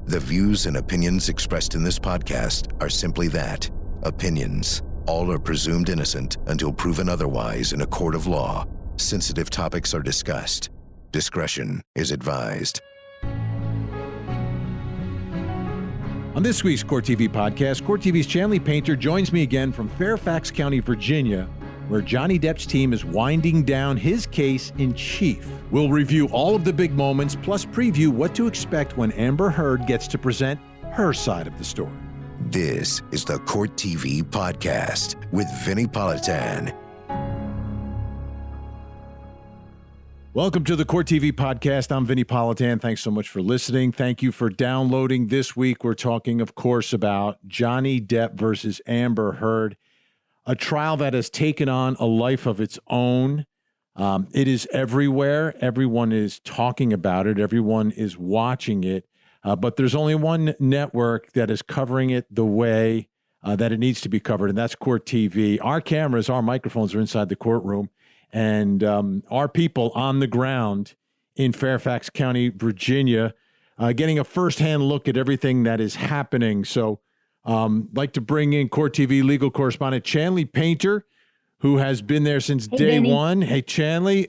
The views and opinions expressed in this podcast are simply that, opinions. All are presumed innocent until proven otherwise in a court of law. Sensitive topics are discussed. Discretion is advised. On this week's Court TV podcast, Court TV's Chanley Painter joins me again from Fairfax County, Virginia, where Johnny Depp's team is winding down his case in chief. We'll review all of the big moments, plus preview what to expect when Amber Heard gets to present her side of the story. This is the Court TV podcast with Vinnie Politan. Welcome to the Court TV podcast. I'm Vinnie Politan. Thanks so much for listening. Thank you for downloading. This week, we're talking, of course, about Johnny Depp versus Amber Heard, a trial that has taken on a life of its own. It is everywhere. Everyone is talking about it. Everyone is watching it. But there's only one network that is covering it the way that it needs to be covered, and that's Court TV. Our cameras, our microphones are inside the courtroom, and our people on the ground in Fairfax County, Virginia, getting a firsthand look at everything that is happening. So like to bring in Court TV legal correspondent Chanley Painter, who has been there since day one. Hey, Chanley,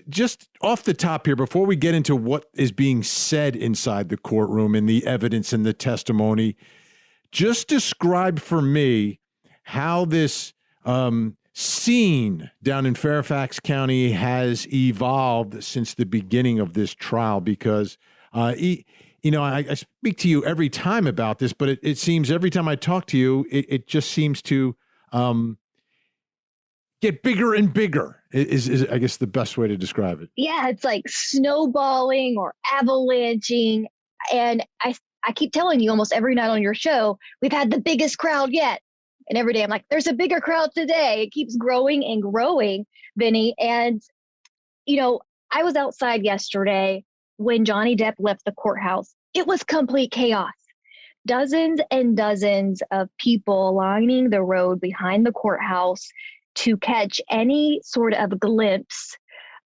just off the top here, before we get into what is being said inside the courtroom and the evidence and the testimony, just describe for me how this scene down in Fairfax County has evolved since the beginning of this trial, because I speak to you every time about this, but it seems every time I talk to you, it just seems to get bigger and bigger is I guess the best way to describe it. Yeah, it's like snowballing or avalanching. And I keep telling you almost every night on your show, we've had the biggest crowd yet. And every day I'm like, there's a bigger crowd today. It keeps growing and growing, Vinny. And, I was outside yesterday when Johnny Depp left the courthouse. It was complete chaos. Dozens and dozens of people lining the road behind the courthouse to catch any sort of glimpse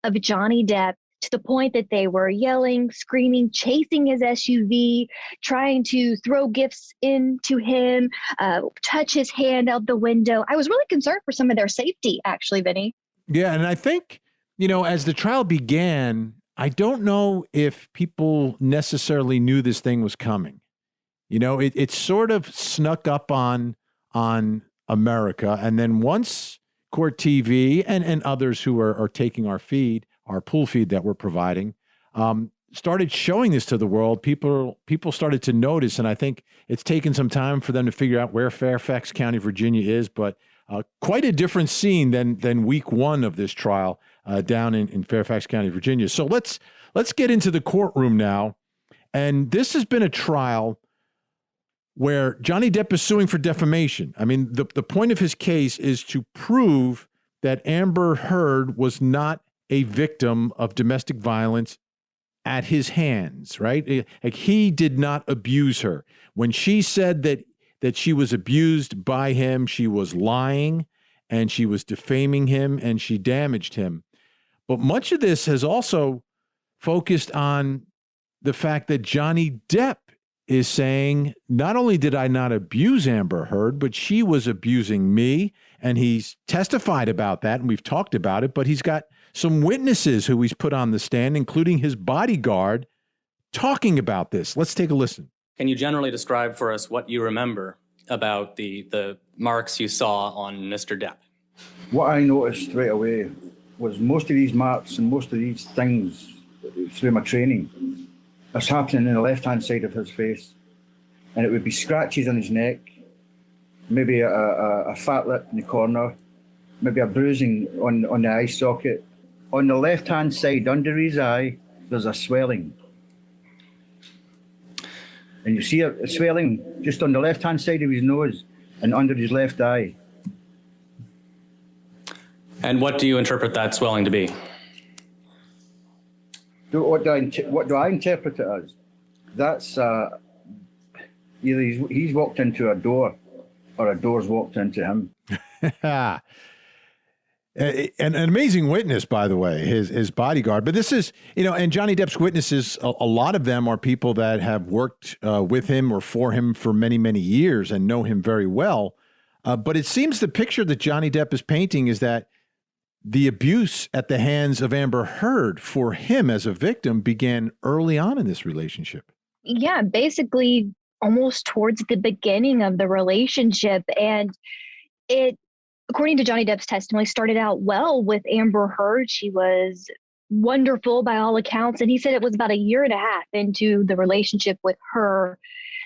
of Johnny Depp, to the point that they were yelling, screaming, chasing his SUV, trying to throw gifts into him, touch his hand out the window. I was really concerned for some of their safety, actually, Vinny. Yeah, and I think, as the trial began, I don't know if people necessarily knew this thing was coming. It sort of snuck up on America. And then once Court TV and others who are taking our pool feed that we're providing, started showing this to the world, people started to notice. And I think it's taken some time for them to figure out where Fairfax County, Virginia is, but quite a different scene than week one of this trial down in Fairfax County, Virginia. So let's get into the courtroom now. And this has been a trial where Johnny Depp is suing for defamation. I mean, the point of his case is to prove that Amber Heard was not a victim of domestic violence at his hands, right? Like, he did not abuse her. When she said that she was abused by him, she was lying and she was defaming him and she damaged him. But much of this has also focused on the fact that Johnny Depp is saying, not only did I not abuse Amber Heard, but she was abusing me. And he's testified about that, and we've talked about it, but he's got some witnesses who he's put on the stand, including his bodyguard, talking about this. Let's take a listen. Can you generally describe for us what you remember about the marks you saw on Mr. Depp? What I noticed straight away was most of these marks and most of these things through my training is happening in the left-hand side of his face. And it would be scratches on his neck, maybe a fat lip in the corner, maybe a bruising on the eye socket. On the left-hand side, under his eye, there's a swelling. And you see a swelling just on the left-hand side of his nose and under his left eye. And what do you interpret that swelling to be? What do I interpret it as? That's either he's walked into a door or a door's walked into him. An amazing witness, by the way, his bodyguard. But this is, and Johnny Depp's witnesses, a lot of them are people that have worked with him or for him for many, many years and know him very well. But it seems the picture that Johnny Depp is painting is that the abuse at the hands of Amber Heard for him as a victim began early on in this relationship. Yeah, basically almost towards the beginning of the relationship. And it, according to Johnny Depp's testimony, started out well with Amber Heard. She was wonderful by all accounts. And he said it was about a year and a half into the relationship with her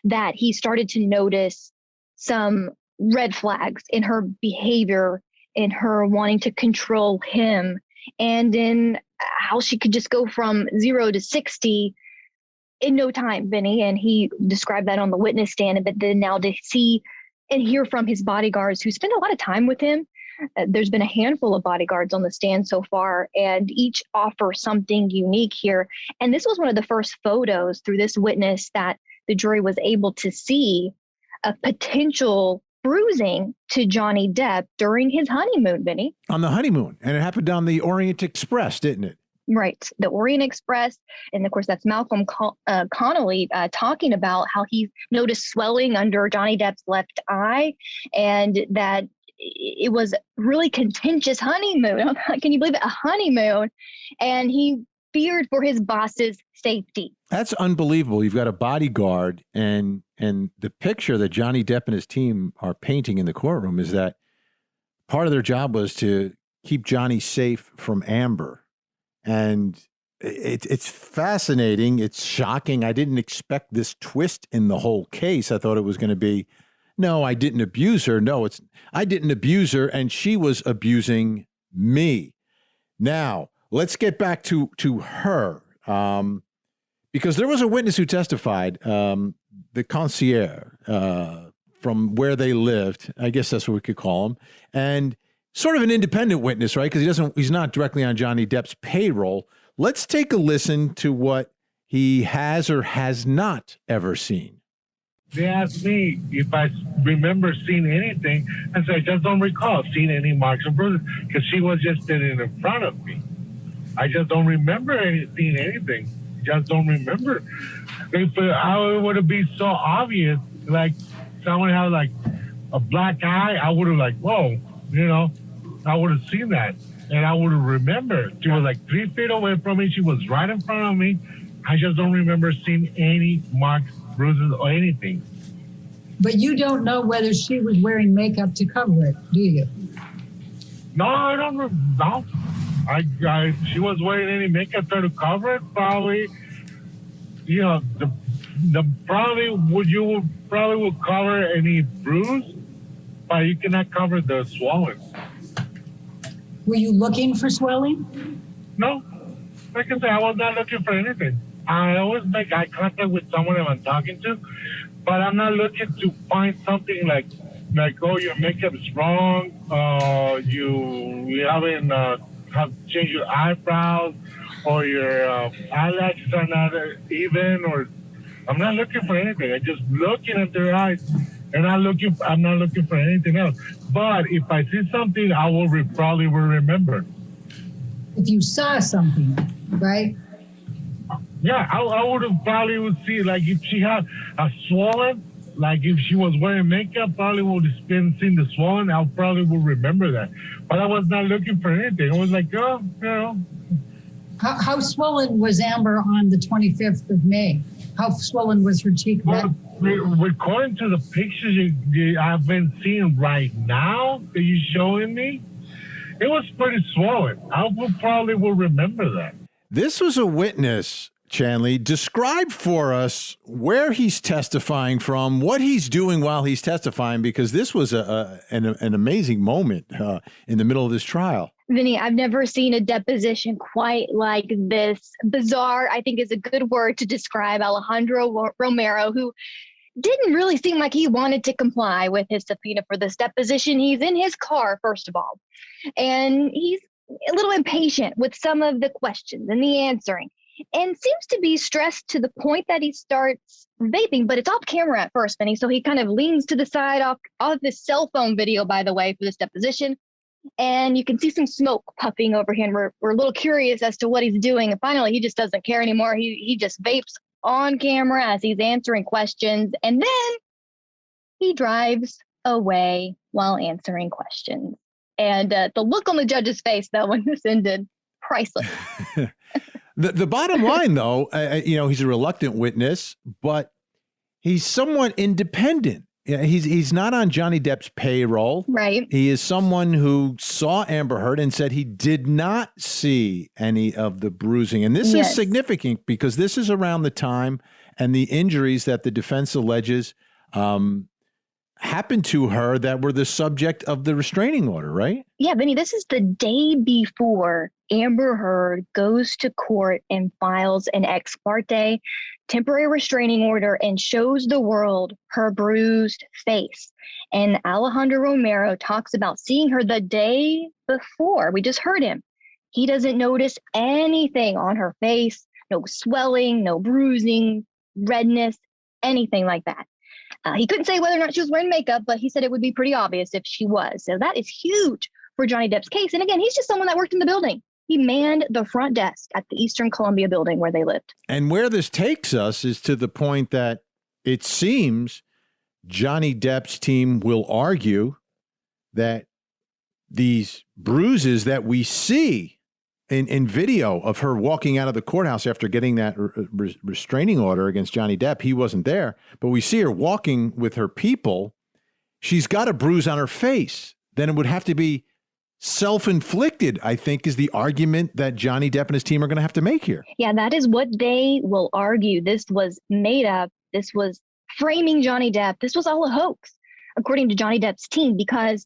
that he started to notice some red flags in her behavior, in her wanting to control him, and in how she could just go from 0 to 60 in no time, Vinny. And he described that on the witness stand. But then now to see and hear from his bodyguards who spend a lot of time with him. There's been a handful of bodyguards on the stand so far, and each offer something unique here. And this was one of the first photos through this witness that the jury was able to see a potential bruising to Johnny Depp during his honeymoon, Vinny. On the honeymoon. And it happened on the Orient Express, didn't it? Right. The Orient Express. And of course, that's Malcolm Connolly talking about how he noticed swelling under Johnny Depp's left eye, and that it was really contentious honeymoon. Can you believe it? A honeymoon. And he feared for his boss's safety. That's unbelievable. You've got a bodyguard, and the picture that Johnny Depp and his team are painting in the courtroom is that part of their job was to keep Johnny safe from Amber. And it's fascinating. It's shocking. I didn't expect this twist in the whole case. I thought it was going to be, no, I didn't abuse her. No, I didn't abuse her, and she was abusing me. Now, let's get back to her, because there was a witness who testified, the concierge from where they lived. I guess that's what we could call him. And sort of an independent witness, right? Because he's not directly on Johnny Depp's payroll. Let's take a listen to what he has or has not ever seen. They asked me if I remember seeing anything. I said, I just don't recall seeing any marks and bruises, because she was just sitting in front of me. I just don't remember seeing anything. Just don't remember. How it would have been so obvious, like someone had like a black eye, I would have like, whoa, I would have seen that, and I would have remembered. She was like 3 feet away from me. She was right in front of me. I just don't remember seeing any marks, bruises, or anything. But you don't know whether she was wearing makeup to cover it, do you? No, I don't know. She was wearing any makeup to cover it, probably. The probably would cover any bruise, but you cannot cover the swelling. Were you looking for swelling? No. Like I said, I was not looking for anything. I always make eye contact with someone that I'm talking to, but I'm not looking to find something like oh, your makeup is wrong, you haven't have changed your eyebrows, or your eyelashes are not even, or I'm not looking for anything. I'm just looking at their eyes, and I'm not looking for anything else. But if I see something, I will probably will remember. If you saw something, right? Yeah, I would have probably would see, like if she had a swollen, like if she was wearing makeup, probably would have seen the swollen. I probably would remember that. But I was not looking for anything. I was like, How swollen was Amber on the 25th of May? How swollen was her cheek? Well, according to the pictures I've been seeing right now that you're showing me, it was pretty swollen. I probably will remember that. This was a witness, Chanley. Describe for us where he's testifying from, what he's doing while he's testifying, because this was an amazing moment in the middle of this trial. Vinny, I've never seen a deposition quite like this. Bizarre, I think, is a good word to describe Alejandro Romero, who didn't really seem like he wanted to comply with his subpoena for this deposition. He's in his car, first of all, and he's a little impatient with some of the questions and the answering, and seems to be stressed to the point that he starts vaping, but it's off camera at first, Vinny. So he kind of leans to the side off this cell phone video, by the way, for this deposition. and you can see some smoke puffing over him. We're a little curious as to what he's doing. And finally, he just doesn't care anymore. He just vapes on camera as he's answering questions. And then he drives away while answering questions. And the look on the judge's face, though, when this ended, priceless. The bottom line, though, he's a reluctant witness, but he's somewhat independent. He's not on Johnny Depp's payroll. Right. He is someone who saw Amber Heard and said he did not see any of the bruising. And this is significant because this is around the time and the injuries that the defense alleges happened to her that were the subject of the restraining order, right? Yeah, Vinny, this is the day before Amber Heard goes to court and files an ex parte temporary restraining order and shows the world her bruised face. And Alejandro Romero talks about seeing her the day before. We just heard him. He doesn't notice anything on her face, no swelling, no bruising, redness, anything like that. He couldn't say whether or not she was wearing makeup, but he said it would be pretty obvious if she was. So that is huge for Johnny Depp's case. And again, he's just someone that worked in the building. He manned the front desk at the Eastern Columbia building where they lived. And where this takes us is to the point that it seems Johnny Depp's team will argue that these bruises that we see in video of her walking out of the courthouse after getting that restraining order against Johnny Depp, he wasn't there, but we see her walking with her people. She's got a bruise on her face. Then it would have to be self-inflicted, I think, is the argument that Johnny Depp and his team are going to have to make here. Yeah, that is what they will argue. This was made up. This was framing Johnny Depp. This was all a hoax, according to Johnny Depp's team, because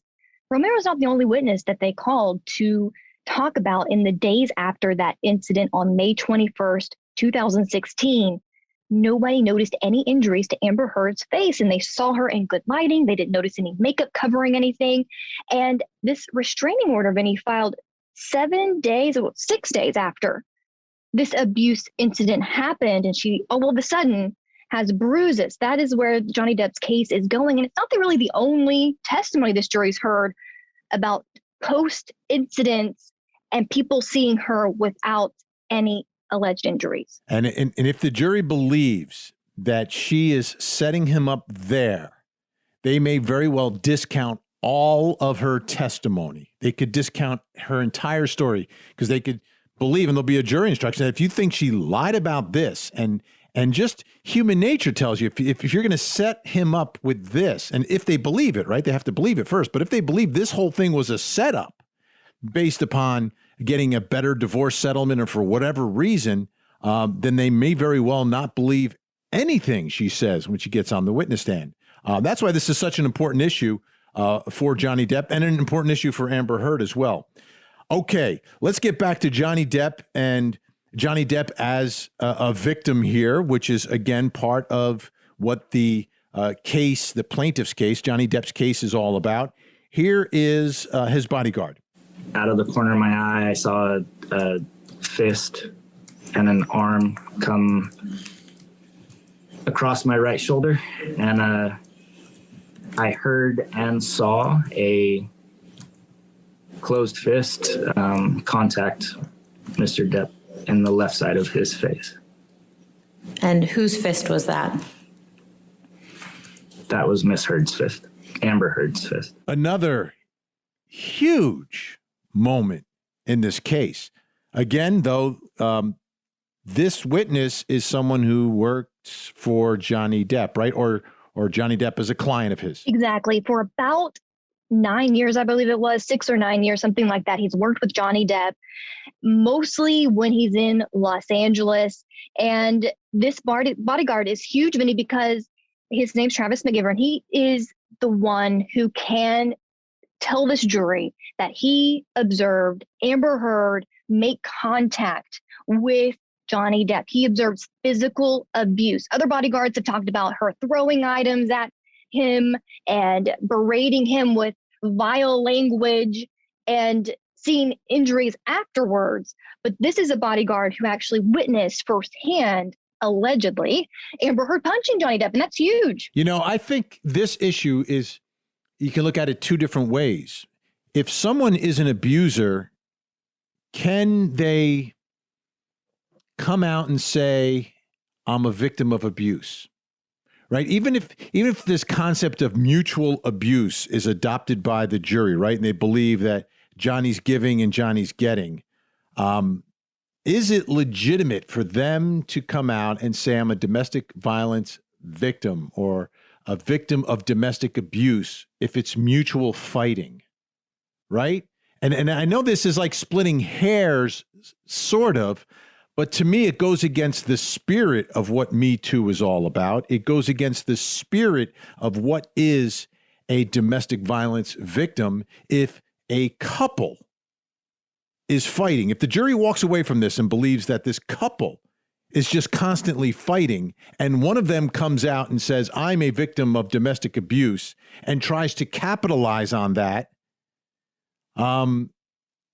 Romero's not the only witness that they called to talk about in the days after that incident on May 21st, 2016. Nobody noticed any injuries to Amber Heard's face, and they saw her in good lighting. They didn't notice any makeup covering anything. And this restraining order, Vinny, filed 6 days after this abuse incident happened, and she all of a sudden has bruises. That is where Johnny Depp's case is going. And it's not really the only testimony this jury's heard about post-incidents and people seeing her without any alleged injuries. And if the jury believes that she is setting him up there, they may very well discount all of her testimony. They could discount her entire story because they could believe, and there'll be a jury instruction, that if you think she lied about this, and just human nature tells you, if you're going to set him up with this, and if they believe it, right, they have to believe it first, but if they believe this whole thing was a setup based upon getting a better divorce settlement or for whatever reason, then they may very well not believe anything she says when she gets on the witness stand. That's why this is such an important issue for Johnny Depp and an important issue for Amber Heard as well. Okay, let's get back to Johnny Depp and Johnny Depp as a victim here, which is, again, part of what the case, the plaintiff's case, Johnny Depp's case is all about. Here is his bodyguard. Out of the corner of my eye, I saw a fist and an arm come across my right shoulder, and I heard and saw a closed fist contact Mr. Depp in the left side of his face. And whose fist was that? That was Miss Heard's fist, Amber Heard's fist. Another huge moment in this case. Again, though, this witness is someone who works for Johnny Depp, right? Or Johnny Depp is a client of his. Exactly. For about 9 years, I believe it was, 6 or 9 years, something like that. He's worked with Johnny Depp, mostly when he's in Los Angeles. And this bodyguard is huge, Vinny, because his name's Travis McGivern. He is the one who can tell this jury that he observed Amber Heard make contact with Johnny Depp. He observes physical abuse. Other bodyguards have talked about her throwing items at him and berating him with vile language and seeing injuries afterwards. But this is a bodyguard who actually witnessed firsthand, allegedly, Amber Heard punching Johnny Depp, and that's huge. You know, I think this issue is, you can look at it two different ways. if someone is an abuser, can they come out and say, I'm a victim of abuse? Right? Even if this concept of mutual abuse is adopted by the jury, right? And they believe that Johnny's giving and Johnny's getting, is it legitimate for them to come out and say, I'm a domestic violence victim or a victim of domestic abuse if it's mutual fighting, right? And I know this is like splitting hairs, sort of, but to me, it goes against the spirit of what Me Too is all about. It goes against the spirit of what is a domestic violence victim if a couple is fighting. If the jury walks away from this and believes that this couple is just constantly fighting, and one of them comes out and says, I'm a victim of domestic abuse, and tries to capitalize on that,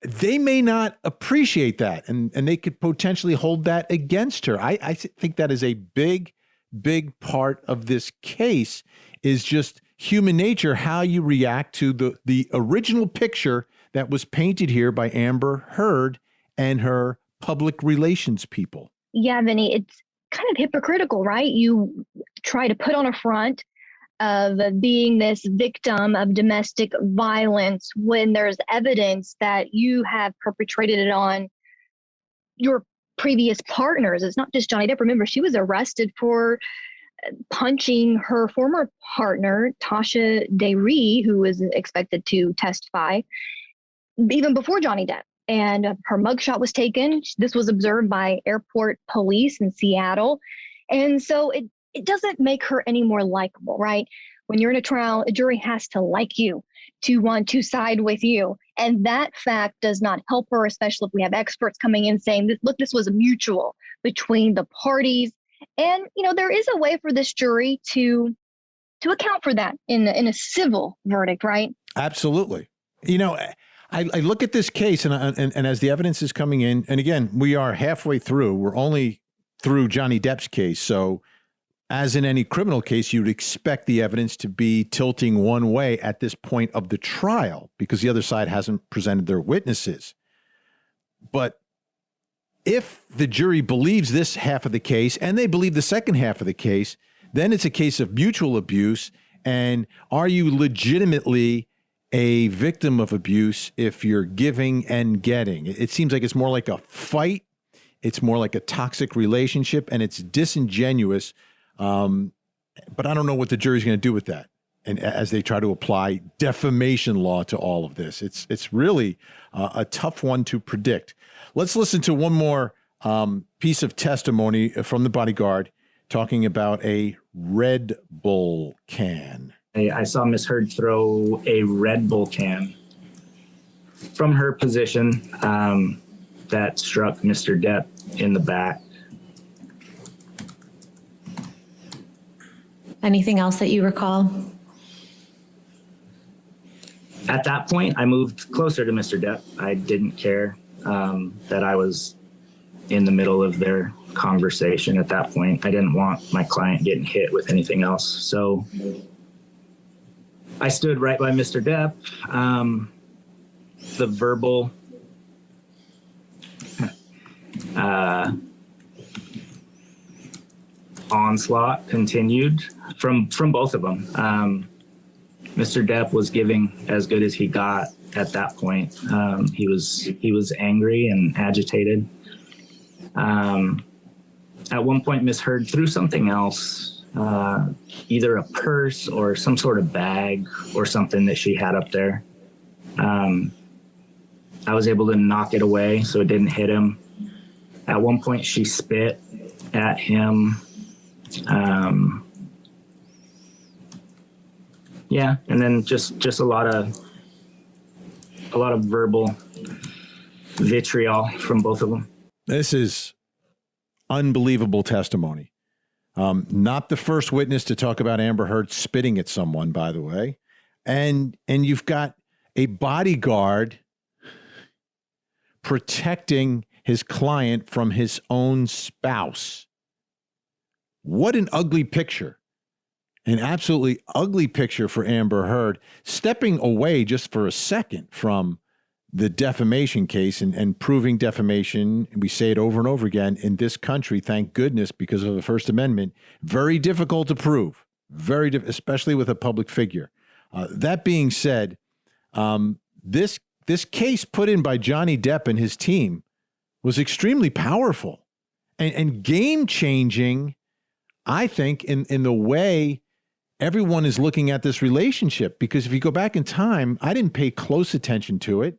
they may not appreciate that, and they could potentially hold that against her. I think that is a big, big part of this case, is just human nature, how you react to the original picture that was painted here by Amber Heard and her public relations people. Yeah, Vinny, it's kind of hypocritical, right? You try to put on a front of being this victim of domestic violence when there's evidence that you have perpetrated it on your previous partners. It's not just Johnny Depp. Remember, she was arrested for punching her former partner, Tasha Deary, who was expected to testify even before Johnny Depp. And her mugshot was taken. This was observed by airport police in Seattle. And so it doesn't make her any more likable, right? When you're in a trial, a jury has to like you, to want to side with you. And that fact does not help her, especially if we have experts coming in saying, look, this was mutual between the parties. And, there is a way for this jury to account for that in a civil verdict, right? Absolutely. I look at this case and as the evidence is coming in, and again, we are halfway through. We're only through Johnny Depp's case. So as in any criminal case, you'd expect the evidence to be tilting one way at this point of the trial because the other side hasn't presented their witnesses. But if the jury believes this half of the case and they believe the second half of the case, then it's a case of mutual abuse. And are you legitimately a victim of abuse if you're giving and getting? It seems like it's more like a fight. It's more like a toxic relationship, and it's disingenuous. But I don't know what the jury's going to do with that. And as they try to apply defamation law to all of this, it's really a tough one to predict. Let's listen to one more piece of testimony from the bodyguard talking about a Red Bull can. I saw Miss Heard throw a Red Bull can from her position that struck Mr. Depp in the back. Anything else that you recall? At that point, I moved closer to Mr. Depp. I didn't care that I was in the middle of their conversation at that point. I didn't want my client getting hit with anything else. So I stood right by Mr. Depp. The verbal onslaught continued from both of them. Mr. Depp was giving as good as he got at that point. He was angry and agitated. At one point, Miss Heard threw something else, either a purse or some sort of bag or something that she had up there. I was able to knock it away so it didn't hit him. At one point, she spit at him. Yeah, and then just a lot of verbal vitriol from both of them. This is unbelievable testimony. Not the first witness to talk about Amber Heard spitting at someone, by the way. And you've got a bodyguard protecting his client from his own spouse. What an ugly picture. An absolutely ugly picture for Amber Heard, stepping away just for a second from the defamation case and proving defamation. And we say it over and over again in this country, thank goodness, because of the First Amendment, very difficult to prove, especially with a public figure. That being said, this case put in by Johnny Depp and his team was extremely powerful and game-changing, I think, in the way everyone is looking at this relationship. Because if you go back in time, I didn't pay close attention to it,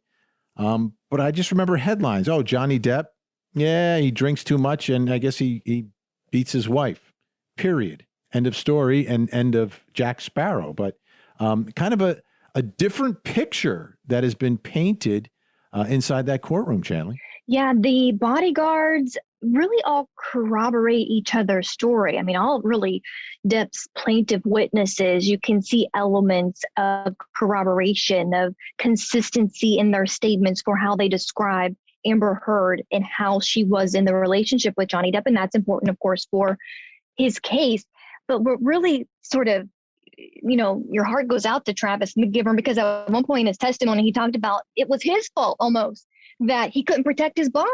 but I just remember headlines. Oh, Johnny Depp, yeah, he drinks too much, and I guess he beats his wife, period. End of story, and end of Jack Sparrow. But kind of a different picture that has been painted inside that courtroom, Chanley. Yeah, the bodyguards really all corroborate each other's story. I mean, all really Depp's plaintiff witnesses, you can see elements of corroboration, of consistency in their statements for how they describe Amber Heard and how she was in the relationship with Johnny Depp. And that's important, of course, for his case. But what really sort of, your heart goes out to Travis McGivern, because at one point in his testimony, he talked about it was his fault almost that he couldn't protect his boss.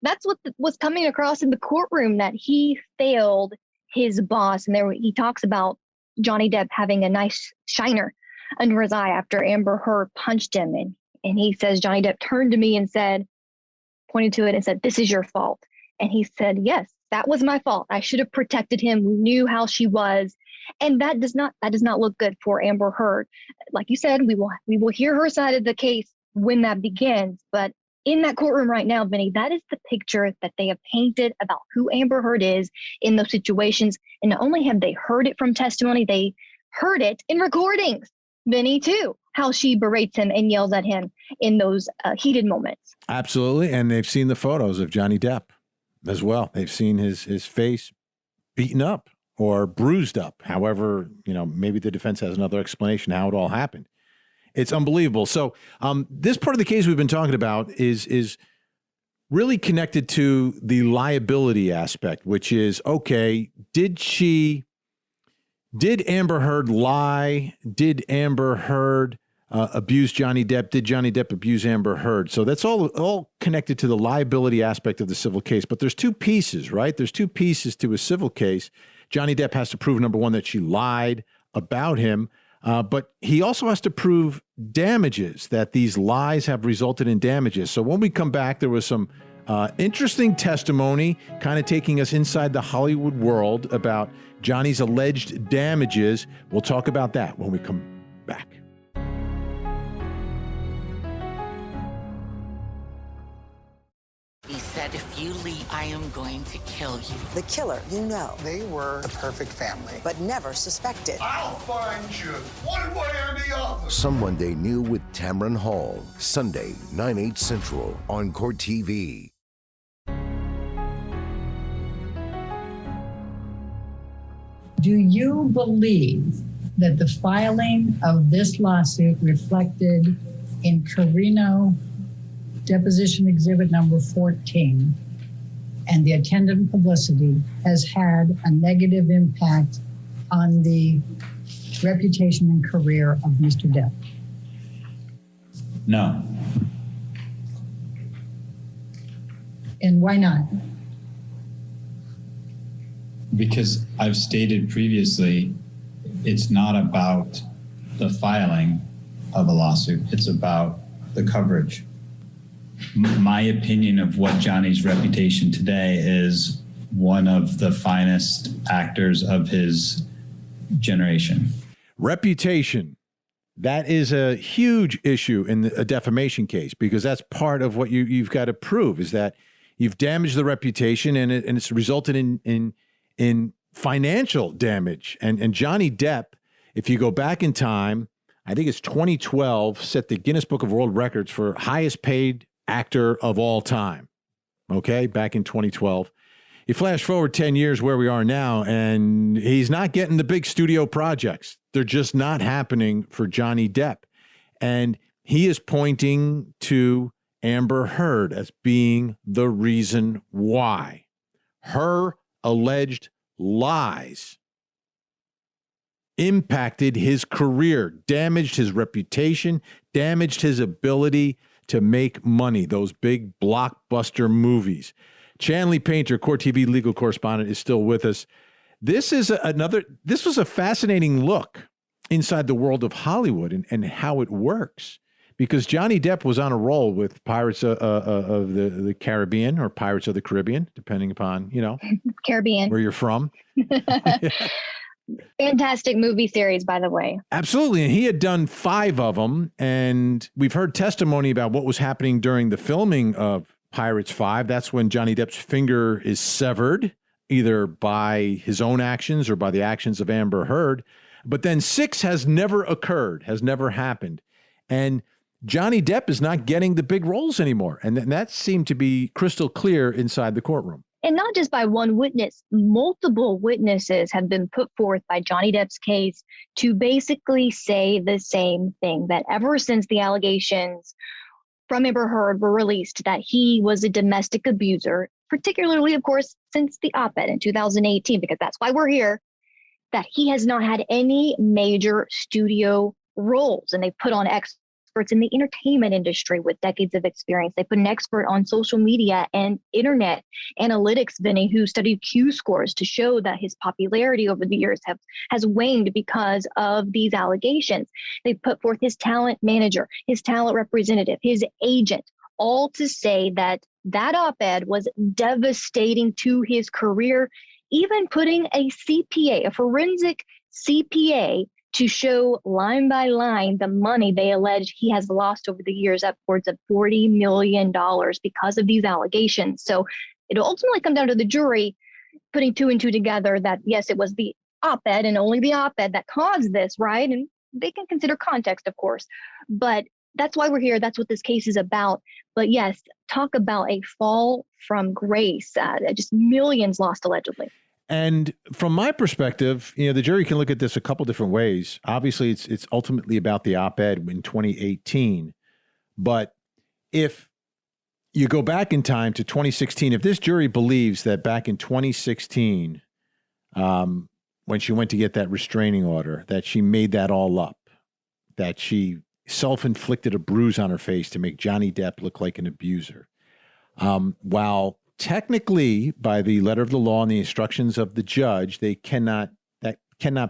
That's what was coming across in the courtroom, that he failed his boss. And there he talks about Johnny Depp having a nice shiner under his eye after Amber Heard punched him. And he says, Johnny Depp turned to me and said, pointed to it and said, "This is your fault." And he said, "Yes, that was my fault. I should have protected him. We knew how she was." And that does not look good for Amber Heard. Like you said, we will hear her side of the case when that begins. But in that courtroom right now, Vinnie, that is the picture that they have painted about who Amber Heard is in those situations. And not only have they heard it from testimony, they heard it in recordings, Vinnie, too, how she berates him and yells at him in those heated moments. Absolutely. And they've seen the photos of Johnny Depp as well. They've seen his face beaten up or bruised up. However, maybe the defense has another explanation how it all happened. It's unbelievable. So this part of the case we've been talking about is really connected to the liability aspect, which is, okay, did Amber Heard lie? Did Amber Heard abuse Johnny Depp? Did Johnny Depp abuse Amber Heard? So that's all connected to the liability aspect of the civil case. But there's two pieces, right? There's two pieces to a civil case. Johnny Depp has to prove, number one, that she lied about him. But he also has to prove damages, that these lies have resulted in damages. So when we come back, there was some interesting testimony kind of taking us inside the Hollywood world about Johnny's alleged damages. We'll talk about that when we come back. He said, "If you leave, I am going to kill you." The killer, They were the perfect family. but never suspected. I'll find you, one way or the other. Someone They Knew with Tamron Hall, Sunday, 9/8 Central on Court TV. Do you believe that the filing of this lawsuit reflected in Carino Deposition Exhibit number 14 and the attendant publicity has had a negative impact on the reputation and career of Mr. Depp? No. And why not? Because I've stated previously, it's not about the filing of a lawsuit. It's about the coverage. My opinion of what Johnny's reputation today is one of the finest actors of his generation. Reputation. That is a huge issue in a defamation case, because that's part of what you've got to prove, is that you've damaged the reputation and it's resulted in financial damage. And Johnny Depp, if you go back in time, I think it's 2012, set the Guinness Book of World Records for highest paid actor of all time. Okay, back in 2012. You flash forward 10 years where we are now, and he's not getting the big studio projects. They're just not happening for Johnny Depp. And he is pointing to Amber Heard as being the reason why. Her alleged lies impacted his career, damaged his reputation, damaged his ability to make money, those big blockbuster movies. Chanley Painter, Court TV legal correspondent, is still with us. This was a fascinating look inside the world of Hollywood and how it works, because Johnny Depp was on a roll with Pirates of the Caribbean, or Pirates of the Caribbean, depending upon, Caribbean, where you're from. Fantastic movie series, by the way. Absolutely. And he had done 5 of them. And we've heard testimony about what was happening during the filming of Pirates 5. That's when Johnny Depp's finger is severed, either by his own actions or by the actions of Amber Heard. But then 6 has never occurred, has never happened. And Johnny Depp is not getting the big roles anymore. And that seemed to be crystal clear inside the courtroom. And not just by one witness, multiple witnesses have been put forth by Johnny Depp's case to basically say the same thing, that ever since the allegations from Amber Heard were released that he was a domestic abuser, particularly, of course, since the op-ed in 2018, because that's why we're here, that he has not had any major studio roles. And they put on experts in the entertainment industry with decades of experience. They put an expert on social media and internet analytics, Vinnie, who studied Q scores to show that his popularity over the years has waned because of these allegations. They put forth his talent manager, his talent representative, his agent, all to say that op-ed was devastating to his career, even putting a CPA, a forensic CPA, to show line by line the money they allege he has lost over the years, upwards of $40 million because of these allegations. So it'll ultimately come down to the jury putting 2 and 2 together that, yes, it was the op-ed and only the op-ed that caused this, right? And they can consider context, of course. But that's why we're here. That's what this case is about. But yes, talk about a fall from grace. Just millions lost allegedly. And from my perspective, the jury can look at this a couple different ways. Obviously, it's ultimately about the op-ed in 2018. But if you go back in time to 2016, if this jury believes that back in 2016, when she went to get that restraining order, that she made that all up, that she self-inflicted a bruise on her face to make Johnny Depp look like an abuser, while technically, by the letter of the law and the instructions of the judge, that cannot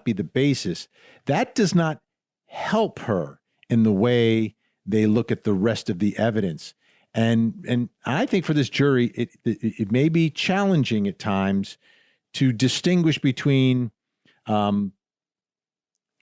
be the basis. That does not help her in the way they look at the rest of the evidence. And I think for this jury, it may be challenging at times to distinguish between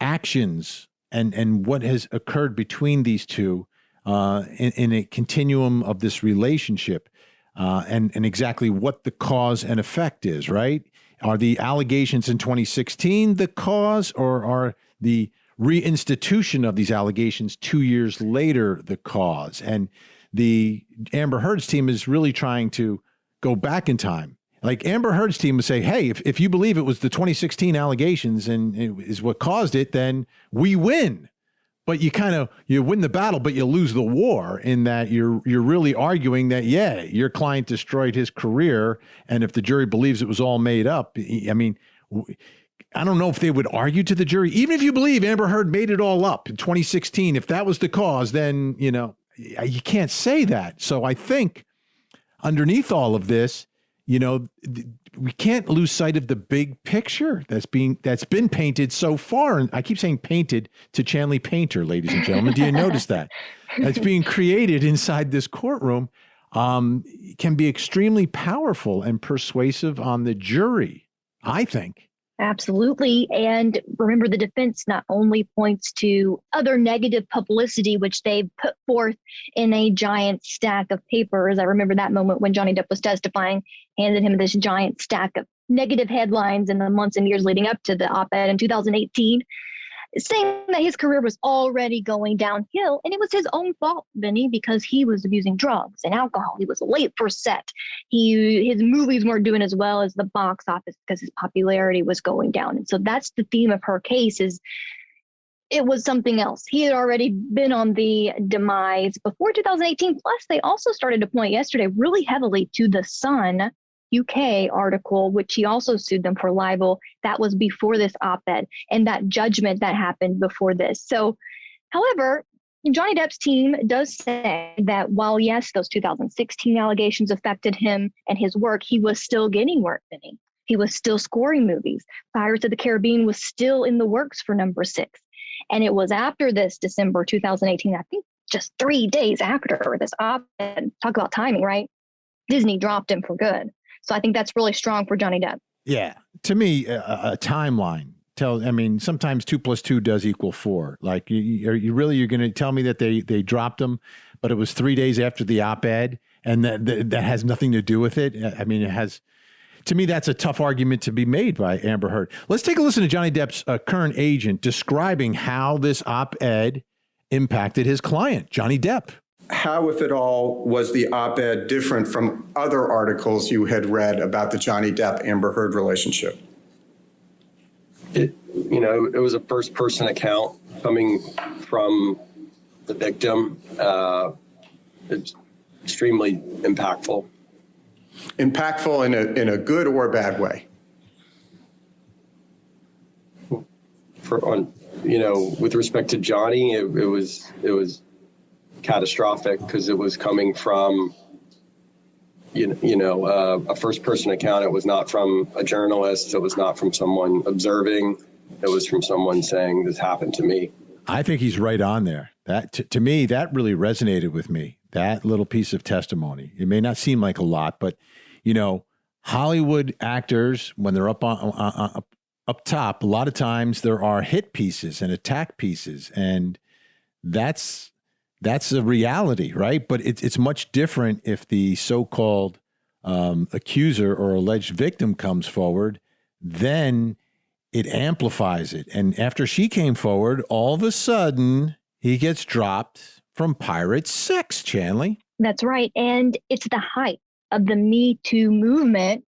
actions and what has occurred between these two in a continuum of this relationship. And exactly what the cause and effect is, right? Are the allegations in 2016 the cause, or are the reinstitution of these allegations 2 years later the cause? And the Amber Heard's team is really trying to go back in time. Like Amber Heard's team would say, hey, if you believe it was the 2016 allegations and it is what caused it, then we win. But you win the battle, but you lose the war, in that you're really arguing that, yeah, your client destroyed his career. And if the jury believes it was all made up, I mean, I don't know if they would argue to the jury, even if you believe Amber Heard made it all up in 2016, if that was the cause, then, you can't say that. So I think underneath all of this, we can't lose sight of the big picture that's been painted so far. And I keep saying painted to Chanley Painter, ladies and gentlemen. Do you notice that? That's being created inside this courtroom can be extremely powerful and persuasive on the jury, I think. Absolutely. And remember, the defense not only points to other negative publicity, which they put forth in a giant stack of papers. I remember that moment when Johnny Depp was testifying, handed him this giant stack of negative headlines in the months and years leading up to the op-ed in 2018, saying that his career was already going downhill. And it was his own fault, Vinnie, because he was abusing drugs and alcohol. He was late for set. His movies weren't doing as well as the box office because his popularity was going down. And so that's the theme of her case, is it was something else. He had already been on the demise before 2018. Plus, they also started to point yesterday really heavily to the son. UK article, which he also sued them for libel. That was before this op-ed and that judgment that happened before this. So, however, Johnny Depp's team does say that while, yes, those 2016 allegations affected him and his work, he was still getting work, Vinny. He was still scoring movies. Pirates of the Caribbean was still in the works for number 6. And it was after this December 2018, I think just 3 days after this op-ed, talk about timing, right? Disney dropped him for good. So I think that's really strong for Johnny Depp. Yeah. To me, a timeline sometimes 2 + 2 does equal 4. Like, you're going to tell me that they dropped him, but it was 3 days after the op-ed, and that has nothing to do with it. I mean, it has. To me, that's a tough argument to be made by Amber Heard. Let's take a listen to Johnny Depp's current agent describing how this op-ed impacted his client, Johnny Depp. How, if at all, was the op-ed different from other articles you had read about the Johnny Depp-Amber Heard relationship? It was a first-person account coming from the victim. It's extremely impactful. Impactful in a good or bad way? With respect to Johnny, it was catastrophic because it was coming from a first-person account. It was not from a journalist. It was not from someone observing. It was from someone saying, "This happened to me." I think he's right on there. That to me, that really resonated with me. That little piece of testimony. It may not seem like a lot, but Hollywood actors, when they're up top, a lot of times there are hit pieces and attack pieces, and that's a reality, right? But it's much different if the so-called accuser or alleged victim comes forward, then it amplifies it. And after she came forward, all of a sudden he gets dropped from Pirate 6, Chanley. That's right. And it's the height of the Me Too movement,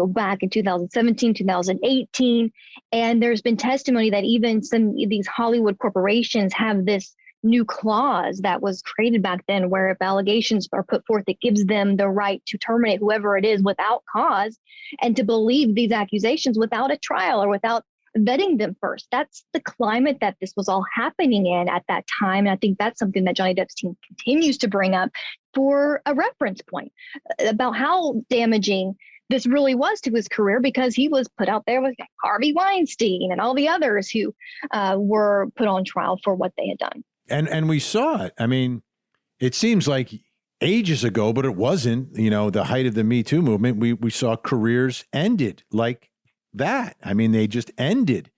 back in 2017, 2018. And there's been testimony that even some of these Hollywood corporations have this new clause that was created back then, where if allegations are put forth, it gives them the right to terminate whoever it is without cause and to believe these accusations without a trial or without vetting them first. That's the climate that this was all happening in at that time. And I think that's something that Johnny Depp's team continues to bring up for a reference point about how damaging this really was to his career, because he was put out there with Harvey Weinstein and all the others who were put on trial for what they had done. And we saw it. I mean, it seems like ages ago, but it wasn't, the height of the Me Too movement. We saw careers ended like that. I mean, they just ended.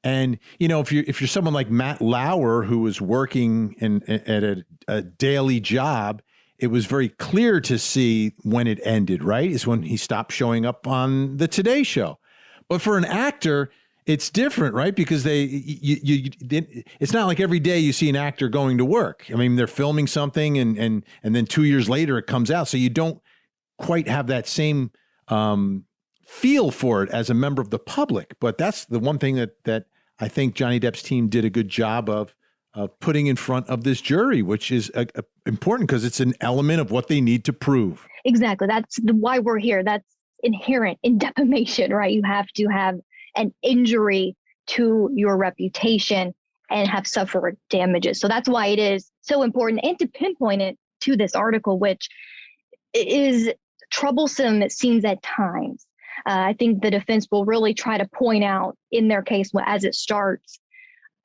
And, if you're someone like Matt Lauer, who was working at a daily job, it was very clear to see when it ended, right? Is when he stopped showing up on the Today Show. But for an actor, it's different, right? Because it's not like every day you see an actor going to work. I mean, they're filming something and then 2 years later it comes out. So you don't quite have that same feel for it as a member of the public. But that's the one thing that I think Johnny Depp's team did a good job of putting in front of this jury, which is important because it's an element of what they need to prove. Exactly. That's why we're here. That's inherent in defamation, right? You have to have an injury to your reputation and have suffered damages. So that's why it is so important, and to pinpoint it to this article, which is troublesome, it seems at times. I think the defense will really try to point out in their case as it starts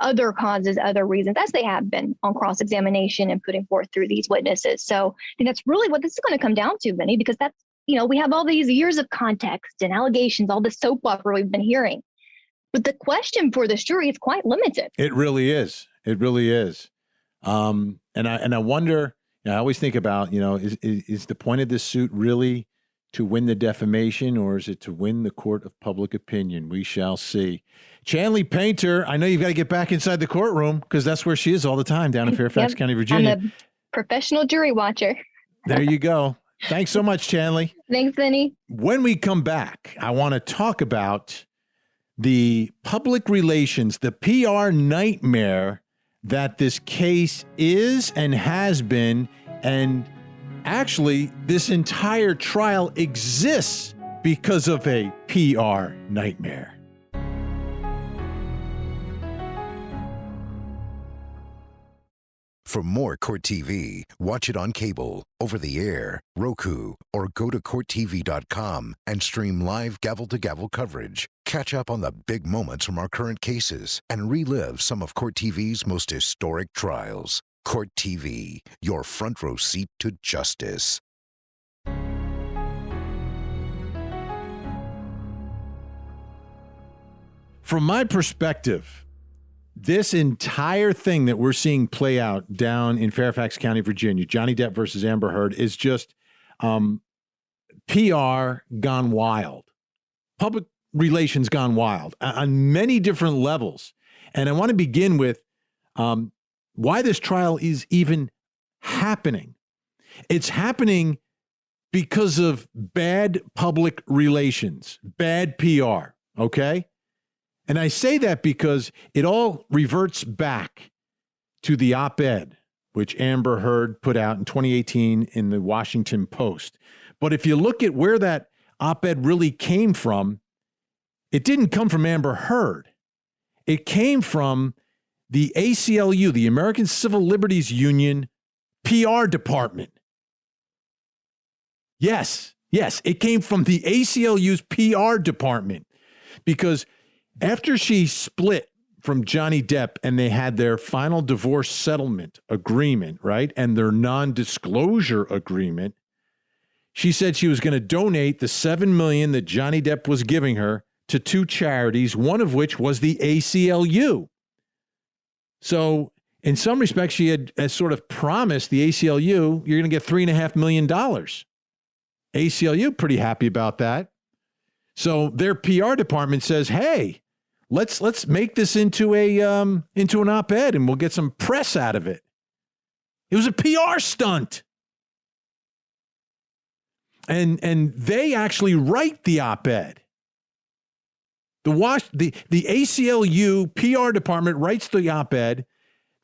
other causes, other reasons, as they have been on cross-examination and putting forth through these witnesses. So I think that's really what this is going to come down to, Vinny, because that's, we have all these years of context and allegations, all this soap opera we've been hearing. But the question for this jury is quite limited. It really is. It really is. And I wonder, I always think about, is the point of this suit really to win the defamation, or is it to win the court of public opinion? We shall see. Chanley Painter, I know you've got to get back inside the courtroom because that's where she is all the time down in Fairfax County, Virginia. I'm a professional jury watcher. There you go. Thanks so much, Chanley. Thanks, Vinny. When we come back, I want to talk about the public relations, the PR nightmare that this case is and has been, and Actually, this entire trial exists because of a PR nightmare. For more Court TV, watch it on cable, over the air, Roku, or go to CourtTV.com and stream live gavel-to-gavel coverage. Catch up on the big moments from our current cases and relive some of Court TV's most historic trials. Court TV, your front row seat to justice. From my perspective, this entire thing that we're seeing play out down in Fairfax County, Virginia, Johnny Depp versus Amber Heard, is just PR gone wild. Public relations gone wild on many different levels. And I want to begin with why this trial is even happening. It's happening because of bad public relations, bad PR, okay? And I say that because it all reverts back to the op-ed, which Amber Heard put out in 2018 in the Washington Post. But if you look at where that op-ed really came from, it didn't come from Amber Heard. It came from the ACLU, the American Civil Liberties Union PR department. Yes, it came from the ACLU's PR department because after she split from Johnny Depp and they had their final divorce settlement agreement, right, and their non-disclosure agreement, she said she was going to donate the $7 million that Johnny Depp was giving her to two charities, one of which was the ACLU. So in some respects, she had sort of promised the ACLU, you're going to get $3.5 million. ACLU pretty happy about that. So their PR department says, hey, let's make this into an op-ed and we'll get some press out of it. It was a PR stunt. And they actually write the op-ed. The ACLU PR department writes the op-ed.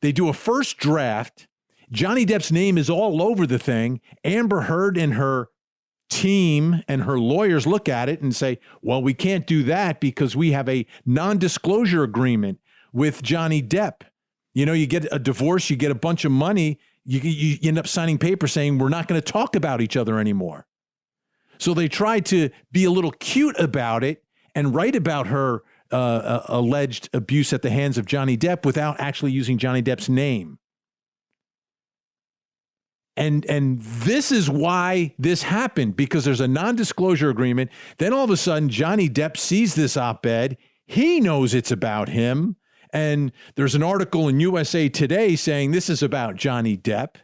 They do a first draft. Johnny Depp's name is all over the thing. Amber Heard and her team and her lawyers look at it and say, well, we can't do that because we have a non-disclosure agreement with Johnny Depp. You know, you get a divorce, you get a bunch of money, you end up signing papers saying we're not going to talk about each other anymore. So they tried to be a little cute about it and write about her alleged abuse at the hands of Johnny Depp without actually using Johnny Depp's name. And this is why this happened, because there's a non-disclosure agreement. Then all of a sudden, Johnny Depp sees this op-ed. He knows it's about him. And there's an article in USA Today saying this is about Johnny Depp.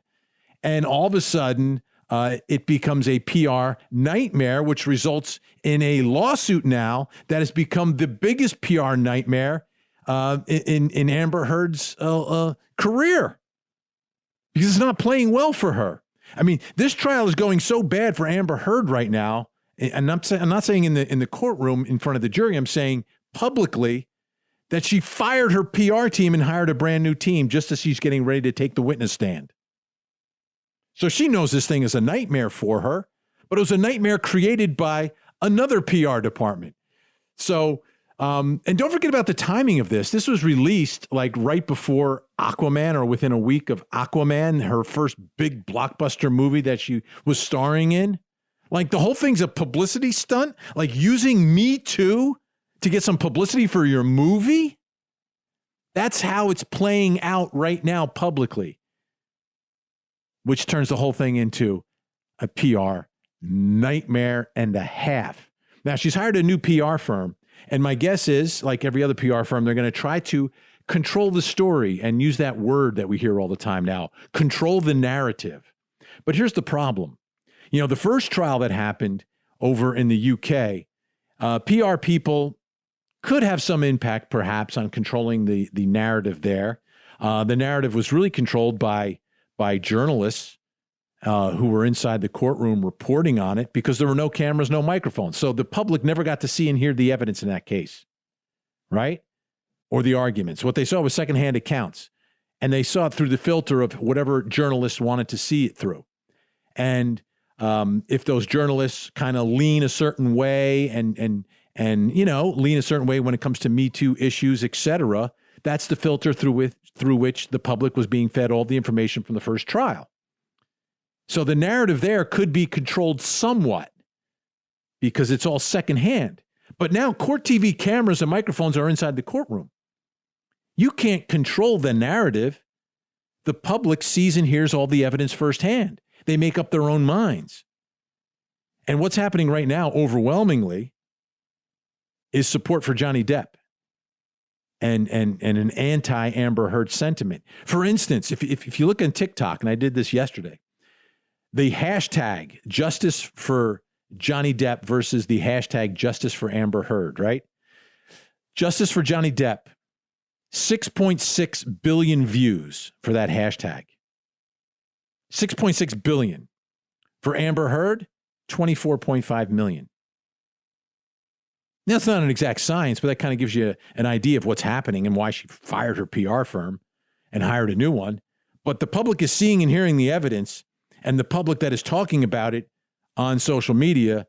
And all of a sudden, it becomes a PR nightmare, which results in a lawsuit now that has become the biggest PR nightmare in Amber Heard's career. Because it's not playing well for her. I mean, this trial is going so bad for Amber Heard right now. And I'm not saying in the courtroom in front of the jury. I'm saying publicly that she fired her PR team and hired a brand new team just as she's getting ready to take the witness stand. So she knows this thing is a nightmare for her, but it was a nightmare created by another PR department. So, and don't forget about the timing of this. This was released like right before Aquaman, or within a week of Aquaman, her first big blockbuster movie that she was starring in. Like the whole thing's a publicity stunt, like using Me Too to get some publicity for your movie. That's how it's playing out right now publicly, which turns the whole thing into a PR nightmare and a half. Now, she's hired a new PR firm. And my guess is, like every other PR firm, they're going to try to control the story and use that word that we hear all the time now, control the narrative. But here's the problem. You know, the first trial that happened over in the UK, PR people could have some impact perhaps on controlling the narrative there. The narrative was really controlled by journalists who were inside the courtroom reporting on it because there were no cameras, no microphones. So the public never got to see and hear the evidence in that case, right? Or the arguments. What they saw was secondhand accounts, and they saw it through the filter of whatever journalists wanted to see it through. And if those journalists kind of lean a certain way and lean a certain way when it comes to Me Too issues, et cetera, that's the filter through which the public was being fed all the information from the first trial. So the narrative there could be controlled somewhat because it's all secondhand. But now court TV cameras and microphones are inside the courtroom. You can't control the narrative. The public sees and hears all the evidence firsthand. They make up their own minds. And what's happening right now, overwhelmingly, is support for Johnny Depp and an anti-Amber Heard sentiment. For instance, if you look on TikTok, and I did this yesterday, the hashtag Justice for Johnny Depp versus the hashtag Justice for Amber Heard, right? Justice for Johnny Depp, 6.6 billion views for that hashtag. 6.6 billion. For Amber Heard, 24.5 million. Now, it's not an exact science, but that kind of gives you an idea of what's happening and why she fired her PR firm and hired a new one. But the public is seeing and hearing the evidence, and the public that is talking about it on social media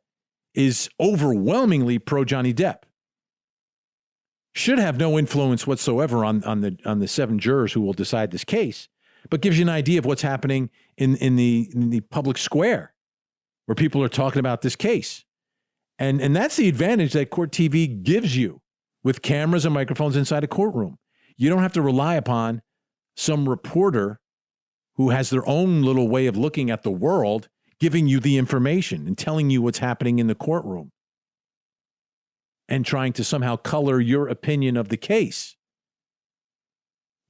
is overwhelmingly pro-Johnny Depp. Should have no influence whatsoever on the 7 jurors who will decide this case, but gives you an idea of what's happening in the public square where people are talking about this case. And that's the advantage that court TV gives you with cameras and microphones inside a courtroom. You don't have to rely upon some reporter who has their own little way of looking at the world, giving you the information and telling you what's happening in the courtroom and trying to somehow color your opinion of the case.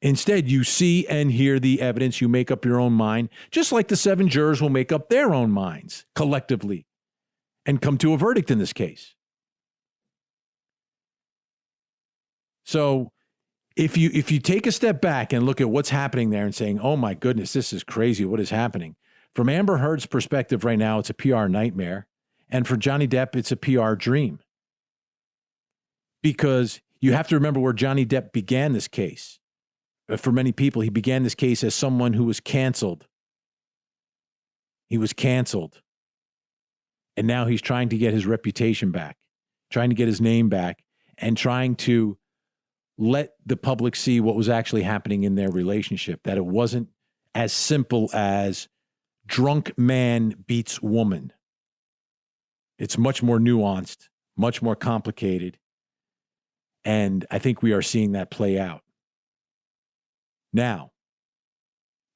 Instead, you see and hear the evidence, you make up your own mind, just like the 7 jurors will make up their own minds collectively and come to a verdict in this case. So if you take a step back and look at what's happening there and saying, oh my goodness, this is crazy, what is happening? From Amber Heard's perspective right now, it's a PR nightmare. And for Johnny Depp, it's a PR dream. Because you have to remember where Johnny Depp began this case. For many people, he began this case as someone who was canceled. He was canceled. And now he's trying to get his reputation back, trying to get his name back, and trying to let the public see what was actually happening in their relationship, that it wasn't as simple as drunk man beats woman. It's much more nuanced, much more complicated. And I think we are seeing that play out. Now,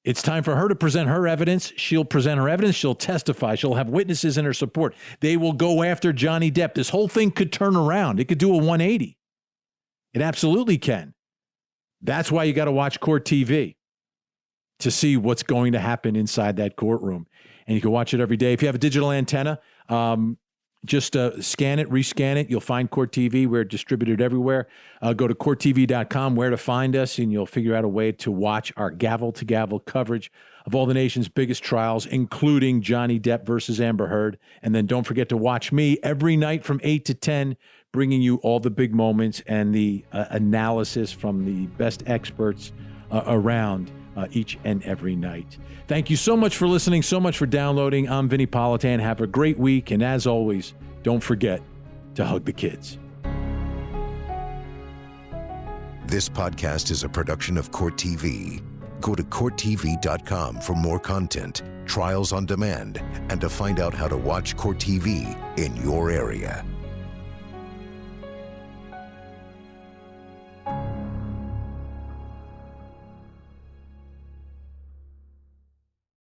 it's time for her to present her evidence. She'll present her evidence. She'll testify. She'll have witnesses in her support. They will go after Johnny Depp. This whole thing could turn around. It could do a 180. It absolutely can. That's why you got to watch court TV to see what's going to happen inside that courtroom. And you can watch it every day. If you have a digital antenna, just scan it, rescan it. You'll find Court TV. We're distributed everywhere. Go to courttv.com, where to find us, and you'll figure out a way to watch our gavel-to-gavel coverage of all the nation's biggest trials, including Johnny Depp versus Amber Heard. And then don't forget to watch me every night from 8 to 10, bringing you all the big moments and the analysis from the best experts around each and every night. Thank you so much for listening, so much for downloading. I'm Vinnie Politan. Have a great week. And as always, don't forget to hug the kids. This podcast is a production of Court TV. Go to courttv.com for more content, trials on demand, and to find out how to watch Court TV in your area.